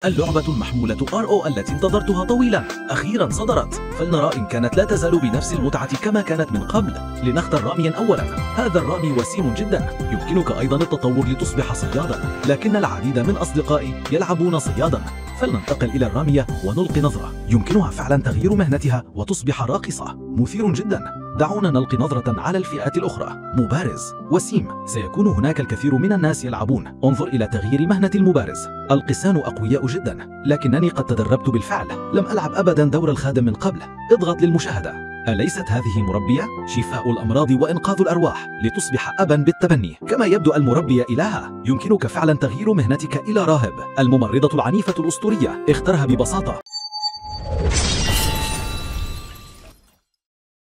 اللعبة المحمولة RO التي انتظرتها طويلا أخيرا صدرت، فلنرى إن كانت لا تزال بنفس المتعة كما كانت من قبل. لنختر راميا أولا. هذا الرامي وسيم جدا، يمكنك أيضا التطور لتصبح صيادا، لكن العديد من أصدقائي يلعبون صيادا. فلننتقل إلى الرامية ونلقي نظرة، يمكنها فعلا تغيير مهنتها وتصبح راقصة. مثير جدا. دعونا نلقي نظرة على الفئات الأخرى. مبارز وسيم، سيكون هناك الكثير من الناس يلعبون. انظر إلى تغيير مهنة المبارز. القسان أقوياء جدا، لكنني قد تدربت بالفعل. لم ألعب أبدا دور الخادم من قبل. اضغط للمشاهدة. أليست هذه مربية؟ شفاء الأمراض وإنقاذ الأرواح لتصبح أبا بالتبني. كما يبدو المربية إلهة. يمكنك فعلا تغيير مهنتك إلى راهب. الممرضة العنيفة الأسطورية، اخترها ببساطة.